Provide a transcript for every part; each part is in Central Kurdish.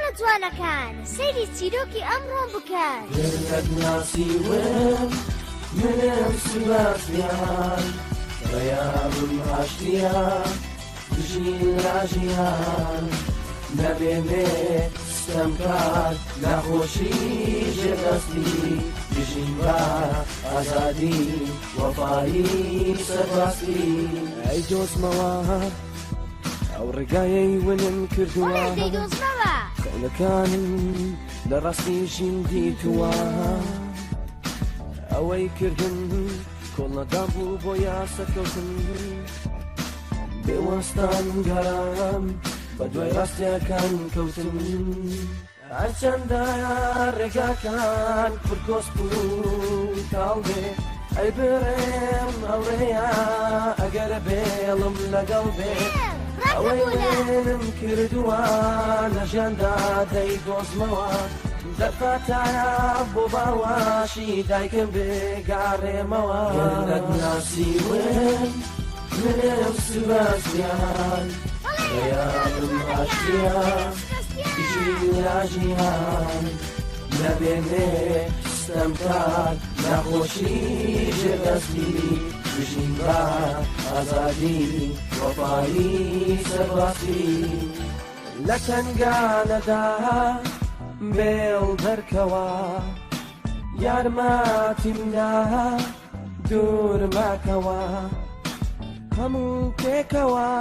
منداڵە جوانەکان سەیری چیرۆکی ئەمڕۆم بکەن گەرت ناسیوم منم سباسیان ڕێیابم ئاشتیان دژین ڕاژیان نەبێنێ ستەم کار نەخۆشی ژێدەستی دژین بە ئازادی وەفایی سەرباستی ئەی دۆزمەوە ئەو ڕێگایەی ونم کردووە کەونەکانم لە ڕاستیشین دیتووە ئەوەی کردن کۆڵنەدام بوو بۆ یاسەکەوتن بێوەستان گەرام بە دوای ڕاستیەکان کەوتن هەرچەندە ڕێگاکان پرکۆس بوو تاڵ بێ ئەی بڕێم ئەوڕێیە ئەگەر بێڵم لەگەڵ بێ ئەوەی وێنم کردووە لە ژیاندا دەیدۆزمەوە دەفاتایە بۆ باواشی دایکم بێگاڕێمەوە گەرت ناسیوم منم سباسیان ڕێیابم ئاشتیان ژیان نەبێنێ ستەم کار نەخۆشی ژێدەستی دژین بە ئازادی وەفایی سەرباستی لە تەنگانەدا بێڵ دەرکەوە یارمەتیمدا دوور ماکەوە هەموو پێکەوە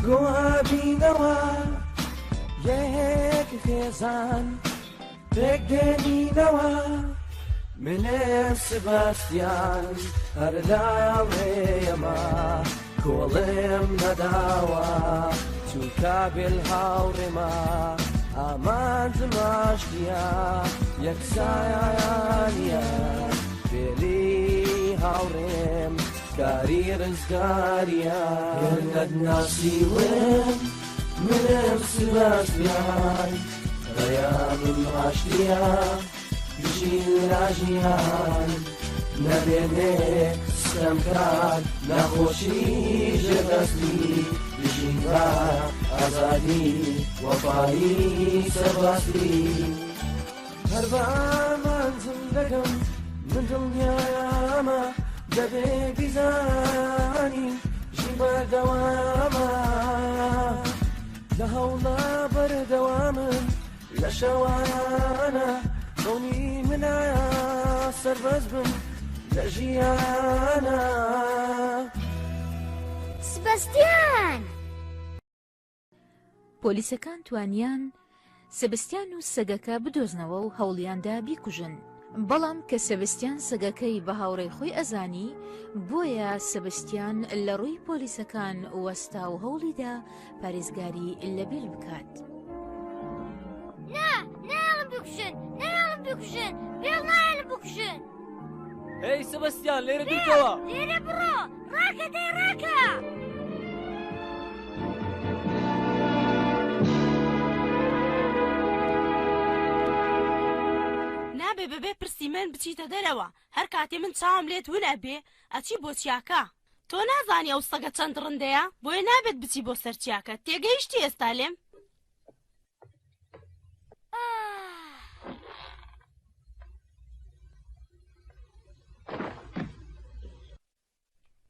گۆبینەوە یەک خێزان پێک دێنینەوە منم سباسیان هەر لاوێمە کۆڵێم نەداوە چونکە بێل هاوڕێمە ئامانجم ئاشتیە یەکسایانە بێلی هاوڕێم کاری ڕزگاریە گەرت ناسیوم منم سباسیان ڕێیابم ئاشتیە دژین ڕاژیان نەبێنێ ستەم کار نەخۆشی ژێدەستی دژین بە ئازادی وەفایی سەرباستی هەر بە ئامانجم دەکەم من دڵنیامە دەبێ بیزانی ژین بەردەوامە لە هەوڵە بەردەوامن لە شەوانە دڵنی منایە سەربەز بم لە ژیانە سبەستیان پۆلیسەکان توانیان سەبستیان و سەگەکە بدۆزنەوە و هەوڵیاندا بیکوژن بەڵام کە سەبستیان سەگەکەی بە هاوڕێی خۆی ئەزانی بۆیە سەبستیان لە ڕووی پۆلیسەکان وەستا و هەوڵیدا پارێزگاری لەبێل بکات ناڵم بکوژن ناڵم بکوژن بێڵ نایەن بکوژن هەی سەبەستیان لێرە دیتەوە لێرە بڕۆ ڕاکە دەی ڕاکە نابێ بەبێ پرسی من بچیتە دەرەوە هەر کاتێ من چاوم لێت ون ئەبێ ئەچی بۆ چیاکە تۆ نازانی ئەو سەگە چەند ڕندەیە بۆیە نابێت بچی بۆ سەر چیاکە تێگەیشتی ئێستا لێم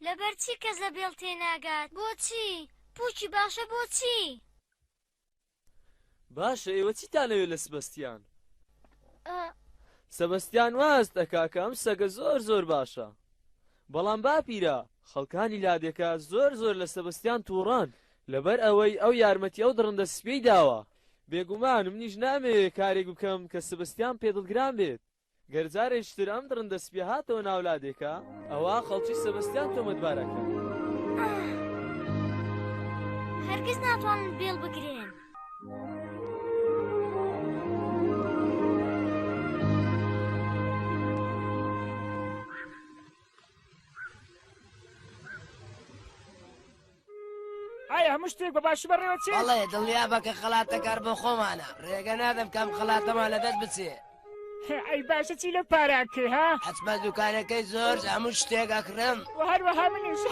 لەبەرچی کەس لە بێڵ تێناگات بۆچی پوچی باشە بۆچی باشە ئێوە چیتانەوێت لە سەبەستیان سەبەستیان واز دەکا کە ئەم سەگە زۆر باشە بەڵام باپیرە خەڵکانی لادێکە زۆر لە سەبەستیان تووڕان لەبەر ئەوەی ئەو یارمەتی ئەو دڕندە سپێی داوە بێگومانم نیش نامەوێت کارێک بکەم کە سەبەستیان پێدڵگران بێت گەرجارێکتر ئەم دڕندە سپێ هاتەوە ناولادێکە ئەوە خەڵکی سەبەستیان تۆمەتبارەکە هەرگیز ناتوانن بێڵ بگرێن ئایا هەموو شتێک بە باشی بەڕێوە چێت؟ بەڵێ دڵنیا بە کە خەلاتە کار بۆ خۆمانە ڕێگە نادەم کەم خەلاتەمان لەدەست بچێ ئەی باشە چی لە پاران کرد ها؟ حتممە دوکانەکەی زۆر هەموو شتێک ئەکڕم هەروەها منیش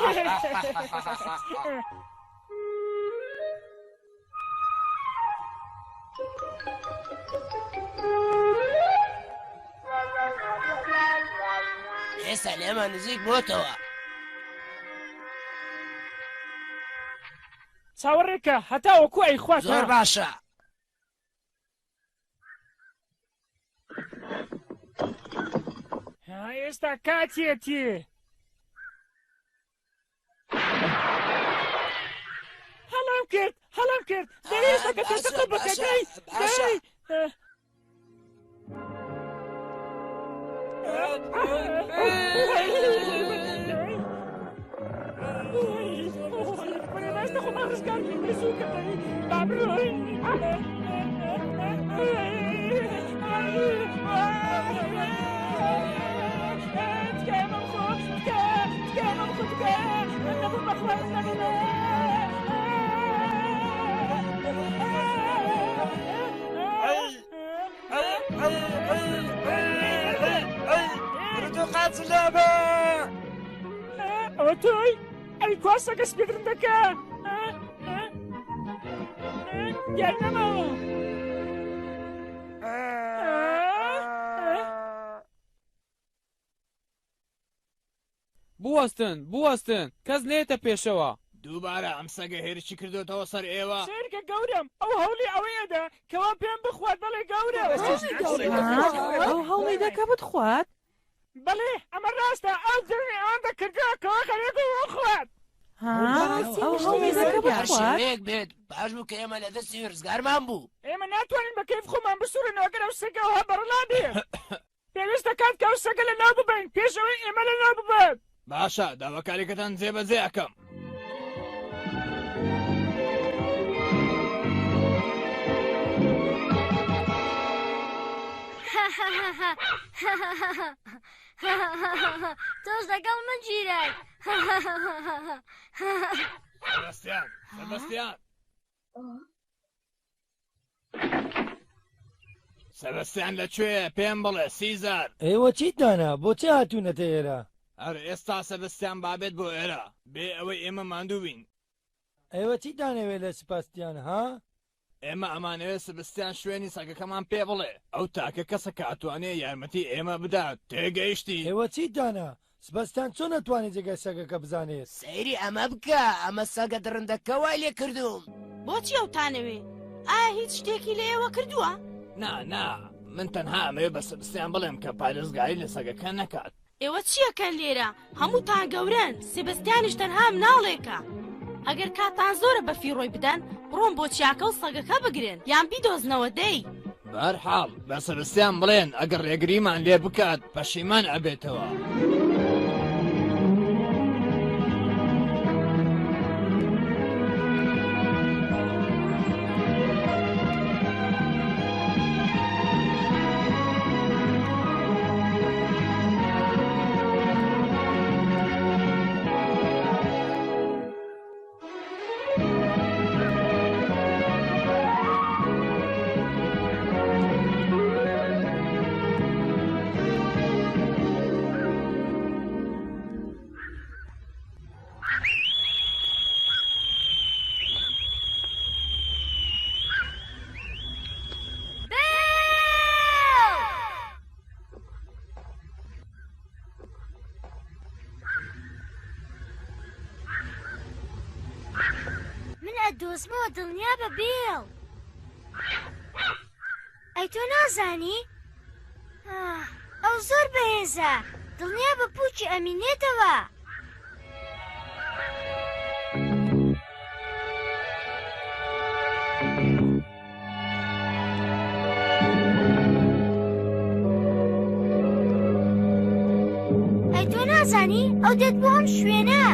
ئێستا لێمە نزیک بۆتەوە. چاوەڕێکە هەتا وەکو ئەیخوات زۆر باشە. ئێستا کاتێتی هەڵام کرد دەوێستە کە تەسەقە بکەدەی بەڕێباشتە خۆمان ڕزگار بێزوو کەدەی بابرۆی ئەوە تۆی ئەی کواسەکە سپێدرم دەکە یار نەماوە بوەستن کەس نێتە پێشەوە دووبارە ئەم سەگە هێرشی کردوتەوە سەر ئێوە سێرکە گەورم ئەو هەوڵی ئەوەیەدا کەوا پێم بخوات بەڵێ گەورە ئەو هەوڵی دەکە بتخوات بەڵێ ئەمە ڕاستە ئەو جرنی ئەوان دەکردووە کەوا خەرێکی خوات ئەو هەوڵی دەکە بتخوات شوەیەک بێت باش بوو کە ئێمە لە دەستی ڕزگارمان بوو. ئێمە ناتوانین بە کەیف خۆمان بسوورنەوە گەر ئەو سەگەوە بەڕڵا بێ پێویستە کات کە ئەو سەگە لە ناو ببین پێشەوەی ئێمە لە ناو ببێت. باشە داواکاریەکەتان جێبەجێ ئەەکەم. تۆش لەگەڵ من گیرای سەبەستیان لەکوێیە پێم بڵێ سیزار. ئێوە چیتانە بۆچی هاتوونەتە ئێرە؟ هەر ئێستا سەبەستیان بابێت بۆ ئێرە بێ ئەوەی ئێمە ماندوو بین. ئێوە چیتانەوێت لە سپاستیان ها؟ ئێمە ئەمانەوێت سبستیان شوێنی سەگەکەمان پێ بڵێ ئەو تاکە کەسە کە ئەتوانێت یارمەتی ئێمە بدات تێگەیشتی. ئێوە چیتانە؟ سبەستان چۆن نەتوانێت جێگای سەگەکە بزانێت؟ سەیری ئەمە بکە ئەمە سەگە درندەکە وای لێ کردوم. بۆچی ئەوتانەوێ ئایا هیچ شتێکی لە ئێوە کردووە؟ نا من تەنها ئەمەوێ بە سبستیان بڵێم کە پارێزگاری لە سەگەکە نەکات. ئێوە چیەکەن لێرە هەمووتان گەورن سێبەستیانیش تەنها مناڵێکە. ئەگەر کاتان زۆرە بە فیڕۆی بدەن بڕۆن بۆ چیاکە و سەگەکە بگرن یان بیدۆزنەوە دەی. بەرحاڵ بە سەبستیان بڵێن ئەگەر ڕێگریمان لێ بکات پەشیمان ئەبێتەوە. دۆزمەوە دڵنیا بە بێڵ ئەی تۆ نازانی؟ ئەو زۆر بەهێزە دڵنیا بە پوچی ئەمینێتەوە. ئەی تۆ نازانی ئەو دێت بۆ ئەم شوێنە.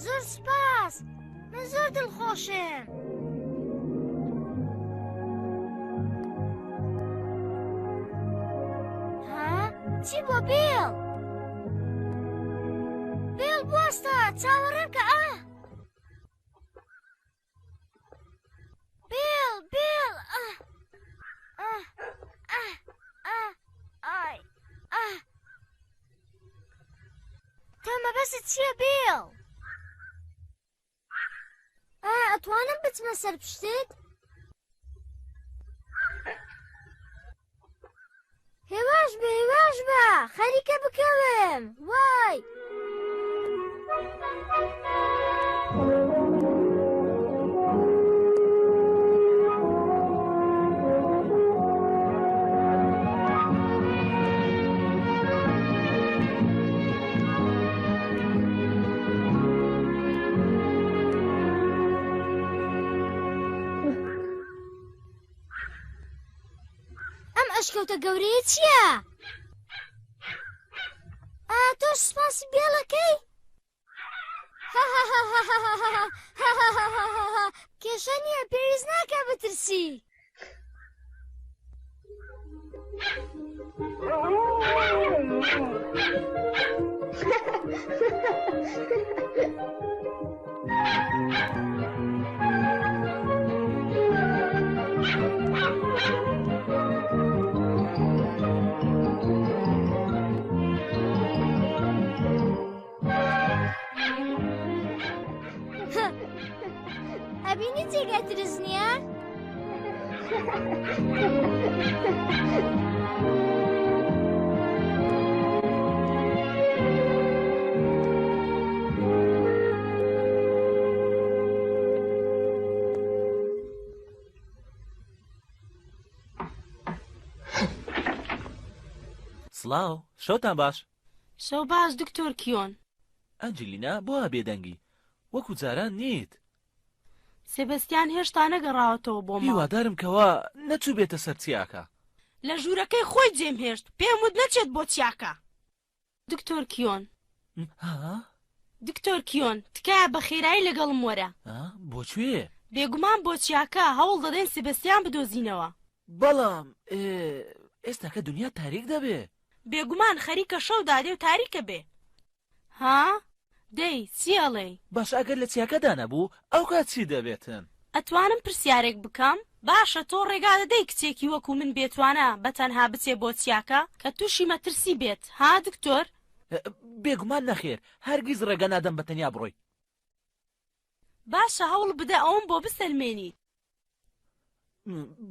زۆر سپاس من زۆر دڵخۆشم. چی بۆ بێڵ بوەستە چاوەڕێم کە بەست چییە بێڵ؟ ئەتوانم بچمە سەر پشتت؟ هێواش بە هێواش بە خەریکە بکەوم وای ئەشکەوتە گەورەیە چییە؟ تۆش سوپاسی بێڵەکەی؟ کێشە نییە پێویست ناکە بترسی. ئەبینی جێگە درست نییە؟ سڵاو شەوتان باش. شەو باش دکتۆر کیۆن. ئەنجلینا بۆ بێدەنگی وەکو جاران نیت. سێبەستیان هێشتا نەگەڕاوەتەوە بۆ ماڵ. هیوادارم کەوا نەچوو بێتە سەر چیاکە. لە ژوورەکەی خۆی جێم هێشت پێم وت نەچێت بۆ چیاکە. دکتۆر کیۆن. دکتۆر کیۆن تکایە بە خێرایی لەگەڵم وەرە. بۆکوێ؟ بێگومان بۆ چیاکە هەوڵ دەدەین سێبەستیان بدۆزینەوە. بەڵام ئێستا کە دنیا تاریک دەبێ. بێگومان خەریکە شەو دادێ و تاریکە بێ. ها؟ دەی چیەڵێ؟ باش ئەگەر لە چیاکەدا نەبوو ئەو کات چی دەبێتن؟ ئەتوانم پرسیارێک بکەم؟ باشە تۆ ڕێگا دەدەی کچێکی وەکو من بێتوانە بەتەنها بچێ بۆ چیاکە کە تووشی مەترسی بێت ها دکتۆر؟ بێگومان نەخێر هەرگیز ڕێگە نادەم بەتەنیا بڕۆی. باشە هەوڵ بدە ئەوم بۆ بسەلمێنیت.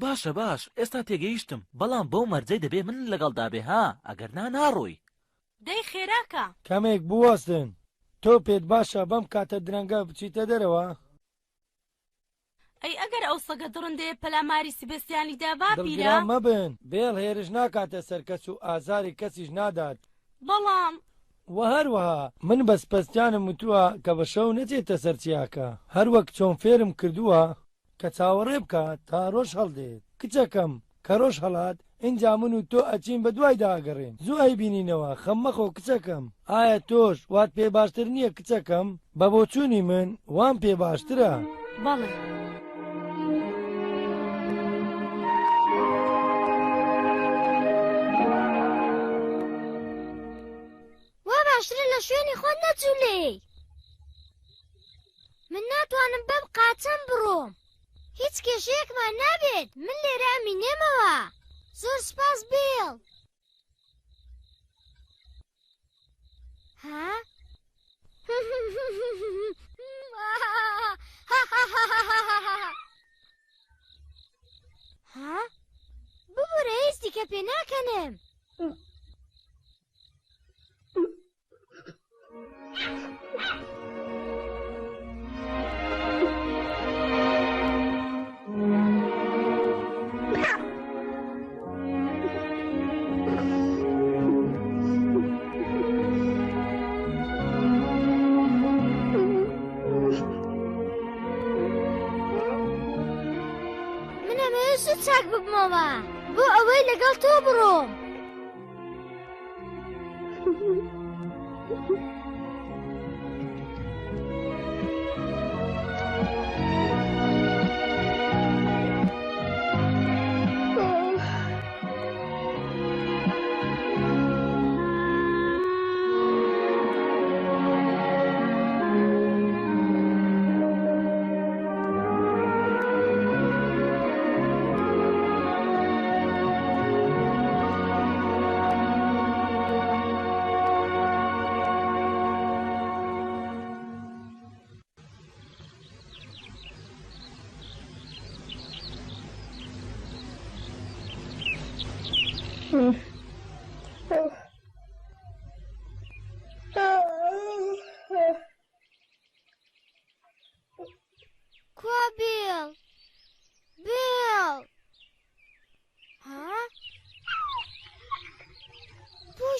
باشە باش ئێستا تێگەیشتم بەڵام بەو مەرجەی دەبێ من لەگەڵدا بێ ها ئەگەر ناڕۆی. دەی خێراکە کەمێک بوەستن تۆ پێت باشە بەم کاتە درەنگە بچیتە دەرەوە؟ ئەی ئەگەر ئەو سەگە دڕندەیە پەلاماری سبەستیانیدا باپیرە دڵگران مەبن بێڵ هێرش ناکاتە سەر کەس و ئازاری کەسیش نادات. بەڵام وە هەروەها من بە سپەستیانم وتووە کە بە شەو نەچێتە سەر چیاکە هەروەک چۆن فێرم کردووە کە چاوەڕێ بکات تا ڕۆژ هەڵدێت. کچەکەم کە ڕۆژ هەڵات اینجا من و تۆ ئەچین بە دوای داگەڕێن زوو ئەیبینینەوە خەممەخۆ کچەکەم. ئایا تۆش وات پێ باشتر نییە کچەکەم بە بۆچوونی من وام پێ باشترە؟ بەڵێ. وا باشترە لە شوێنی خۆت نەچوو لێ. من ناتوانم بەم قاچەم بڕۆم. هیچ کێشەیەکمان نابێت من لێرە ئەمینێمەوە. زۆر سپاس بێڵ. ها؟ ها؟ ببوورە هیچ دیکە پێ ناکەنم. زوو چاک ببمەوە بۆ ئەوەی لەگەڵ تۆ بڕۆم.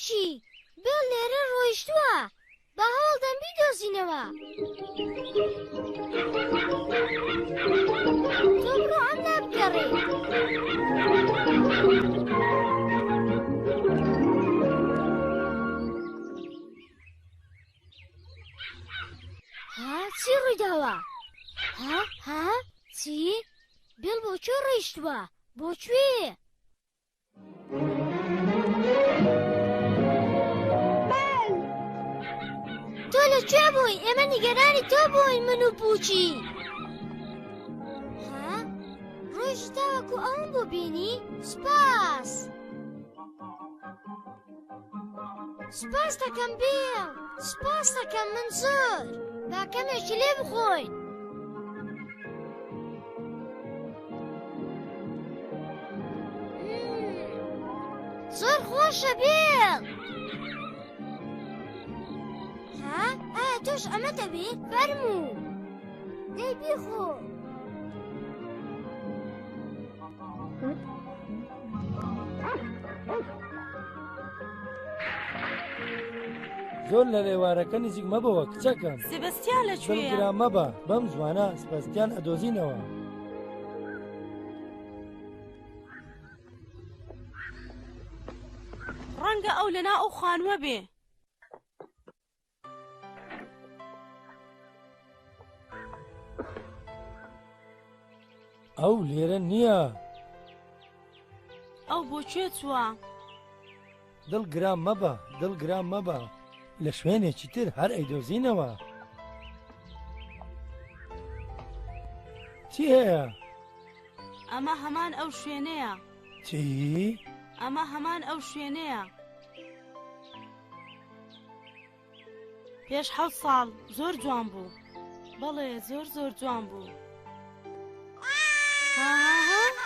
پوچی بێڵ لێرە ڕۆیشتووە بە هەوڵدەم بیدۆزینەوە تۆ بڕۆ ئەم نابگەڕێ ها چی ڕوویداوە ها چی بێڵ بۆ کوێ ڕۆیشتووە بۆ کوێ تۆ لەکوێ بووی ئێمە نیگەرانی تۆ بووین من و پوچی ها ڕۆیشتاوەکو ئەوم بۆ بینی سپاس سپاس دەکەم بێڵ سپاس دەکەم من زۆر با کەمێکی لێ بخۆین زۆر خۆشە بێڵ ها ئایا تۆش ئەمە دەبێت فەرموو دەی بیخۆ زۆر لە لێوارەکە نزیک مەبەوە کچەکەم سێبەستیان لەکوێیە دڵگرا مەبە بەم زوانە سپەستیان ئەدۆزینەوە ڕەنگە ئەو لەنا ئەو خانووە بێ ئەو لێرە نییە ئەو بۆ کوێ چووە دڵگرا مەبە دڵگرا مەبە لە شوێنێکی تر هەر ئەیدۆزینەوە چی هەیە؟ ئەمە هەمان ئەو شوێنەیە چی؟ ئەمە هەمان ئەو شوێنەیە پێش 7 ساڵ زۆر جوان بوو بەڵێ زۆر جوان بوو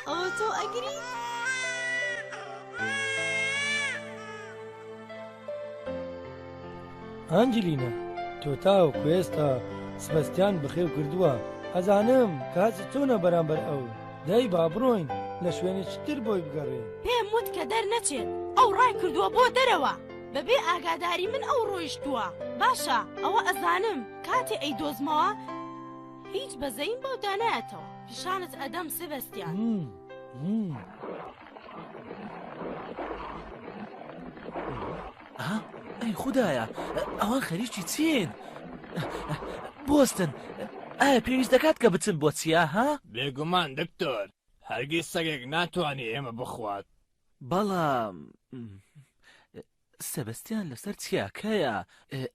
ئەوە تۆ ئەگری ئەنجلینە تۆ تاوەکو ئێستا سبەستیان بەخێو کردووە ئەزانم کاچ چۆنە بەرامبەر ئەو دای با بڕۆین لە شوێنێکی تر بۆی بگەڕێن پێم وت کە دەرنەچێت ئەو ڕای کردووە بۆ دەرەوە بەبێ ئاگاداری من ئەو ڕۆیشتووە باشە ئەوە ئەزانم کاتێ ئەی دۆزمەوە هیچ بەزەین بەو دانایەتەوە پیشانت ئەدەم سبەستیان ئەی خوددایە ئەوان خەریکی چین بۆستن ئایا پێویست دەکات کە بچن بۆ چیا ها بێگومان دکتۆر هەرگیز سەگێک ناتوانێ ئێمە بخوات بەڵام سەبەستیان لەسەر چیاکەیە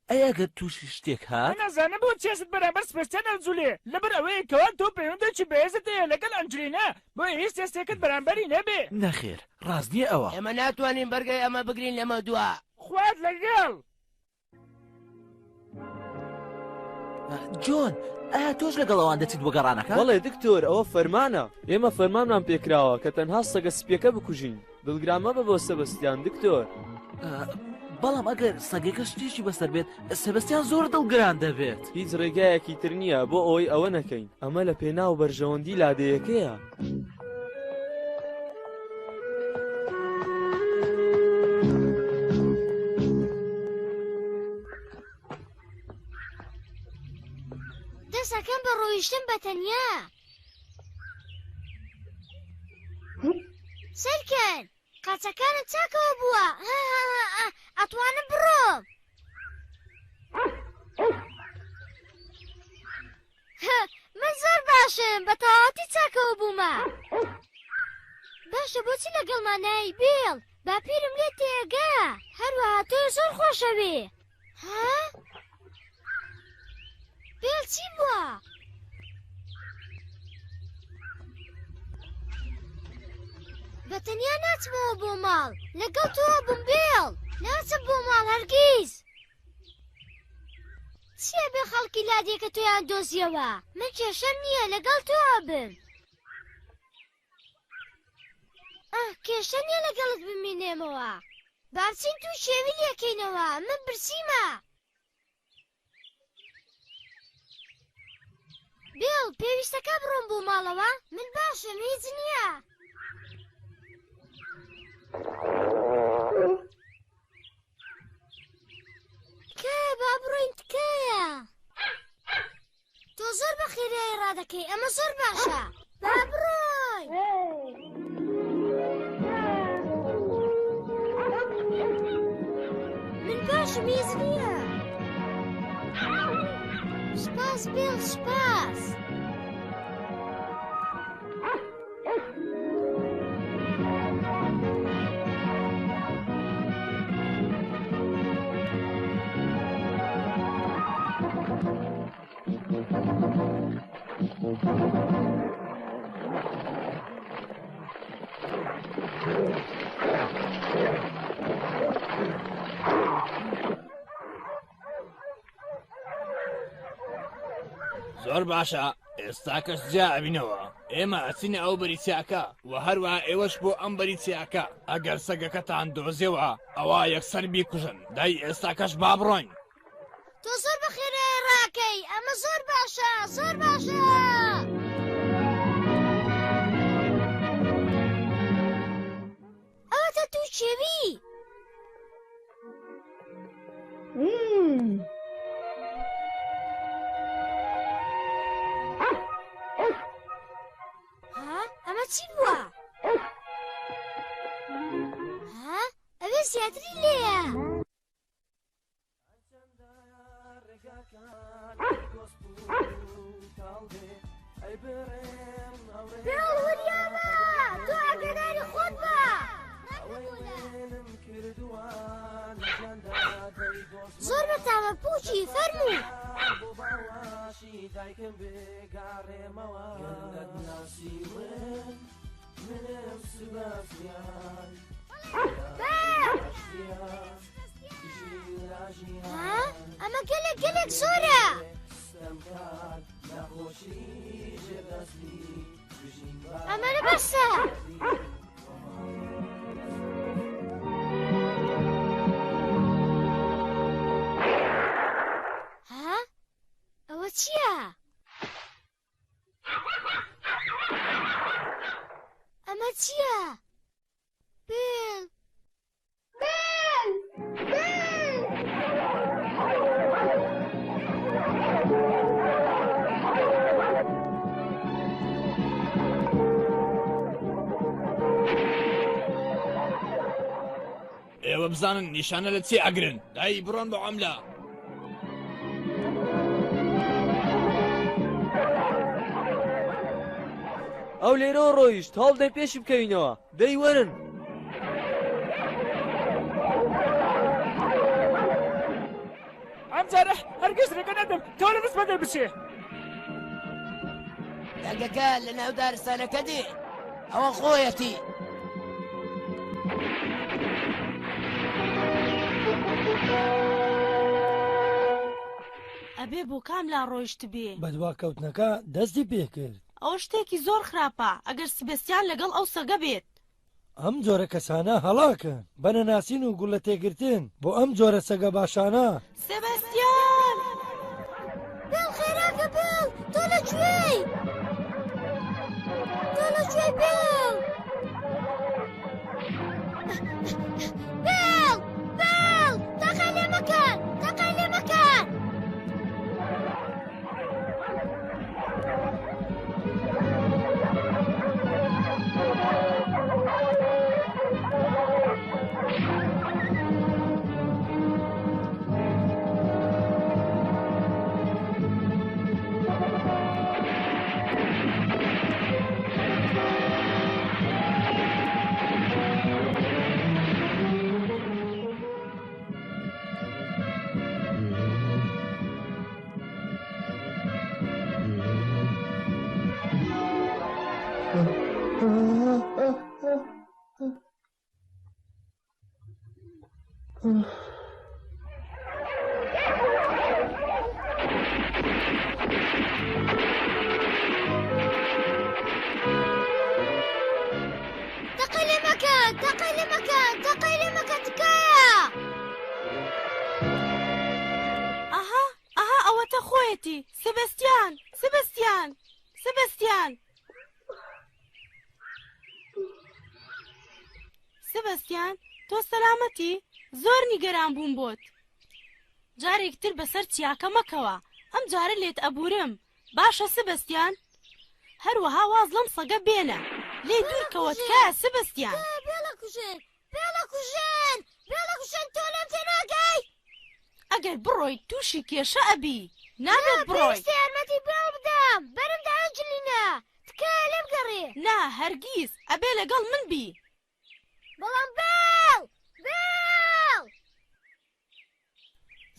ئەگەر تووشی شتێک هات نازانم بۆ چێست بەرامبەر سبەستیان ئەنجولێ لەبەر ئەوەیە کەوان تۆ پەیوەندێکی بەهێزت هەیە لەگەڵ ئەنجلینا بۆ هیچ تێستێکت بەرامبەری نەبێ نەخێر ڕاست نییە ئەوە ئێمە ناتوانین بەرگەی ئەمە بگرین لەمە دووە خوارد لەگەڵ جۆن ئایا تۆش لەگەڵ ئەوان دەچیت بۆ گەڕانەکە بەڵێ دکتۆر ئەوە فەرمانە ئێمە فەرمانمان پێکراوە کە تەنها سەگە سپیەکە بکوژین دڵگرامە بە بۆ سەبەستیان دکتۆر بەڵام ئەگەر سەگەکە شتێکی بەسەر بێت سەبەستیان زۆر دڵگران دەبێت هیچ ڕێگایەکی تر نییە بۆ ئەوەی ئەوە نەکەین ئەمە لە پێناو بەرژەوەندی لادەیەکەیە دەسەکەم بە ڕۆیشتن بەتەنیا سەرکەن قاچەکانت چاکەوە بووە ئەتوانم بڕۆم من زۆر باشم بە تەواوەتی چاکەوە بوومە باشە بۆچی لەگەڵمانایی بێڵ باپیرم لێ تێگا هەروەها تۆ زۆر خۆشەوێ ها بێڵ چی بووە بەتەنیا ناچمەوە بۆ ماڵ لەگەڵ تۆ بم بێڵ ناچم بۆ ماڵ هەرگیز چییە بێ خەڵکی لادێکە تۆیان دۆزیەوە من کێشەم نییە لەگەڵ تۆ بم کێشە نییە لەگەڵت بمێنێمەوە بابچین تو شێوی لێکەینەوە من برسیمە بێڵ پێویستەکە بڕۆم بۆ ماڵەوە من باشم هیچ نییە کاتەکەی ئەمە زۆر باشە با بڕۆی من باشم هیچ نییە سپاس بیڵ سپاس زۆر باشە ئێستا کەس جا ئەبینەوە ئێمە ئەچینە ئەو بەریچیاکە و هەروە ئێوەش بۆ ئەم بەریچیاکە ئەگەر سەگەکەتان دۆزیەوە ئەوە یەکسەر بیکوژن دای ئێستا کەش با بڕۆین تۆ زۆر بەخێرە ڕاکەی ئەمە زۆر باشە زۆر باشە ئەوەتە تو چێوی ئەمە چی بووە؟ ئەوێ زیاتری لێیە پێڵ وریامە تۆ ئاگاداری خۆت بە زۆر بەتامە پوچی فەرموو ئەمە گەلێک گەلێک زۆرە ئەمەنە بەسە ئەوە چییە؟ ئەمە چییە؟ بیڵ ئێوە بزانن نیشانە لە چی ئەگرن دای بڕۆن بە عەملا ئەو لێرەوە ڕۆیشت هەڵ دەی پێشی بکەوینەوە دەی وەرن ئەم جارە هەرگیز ڕێگە نەدەم تۆ لە دەست بەدەر بچێ دەنگەکە لە ناو دارستانەکە دێ ئەوە خۆیەتی ئەبێ بۆ کام لا ڕۆیشت بێ بەدوا کەوتنەکە دەستی پێکرد ئەو شتێکی زۆر خراپە ئەگەر سبەستیان لەگەڵ ئەو سەگە بێت ئەم جۆرە کەسانە هەڵاکەن بەنەناسین و گوڵە تێگرتن بۆ ئەم جۆرە سەگە باشانە سبەستیان بیڵ خێراکە بیڵ تۆ لەکوێی بیڵ تاقای لێ مەکەن سبەستیان تۆ سەلامەتی زۆر نیگەران بووم بۆت جارێکتر بەسەر چیاکە مەکەوە ئەم جارە لێت ئەبورم باشە سبەستیان هەروەها واز لەم سەگە بێنە لێ دوورکەوە تکایە سبەستیان بێڵە کوژن بێڵە کوژن بێڵە کوژن تۆ لەم تێناگەی ئەگەر بڕۆی تووشی کێشە ئەبی نابێت بڕۆی پێویستە یارمەتی بێڵ بدەم بەرمدا ئەنجلینا تکایە لێم گەڕێ نا هەرگیز ئەبێ لەگەڵ من بی بەڵام بێڵ بێڵ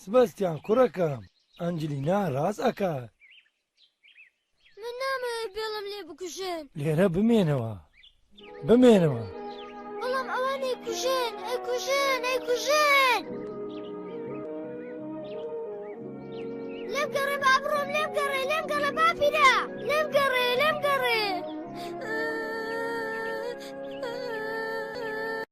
سبەستیان کوڕەکەم ئەنجلینا ڕاست ئەکات من نامەوێت بێڵم لێ بکوژن لێرە بمێنەوە بمێنەوە بەڵام ئەوان ئەیکوژن ئەیکوژن ئەیکوژن لێم گەڕێ با بڕۆم لێم گەڕێ باپیرە لێم گەڕێ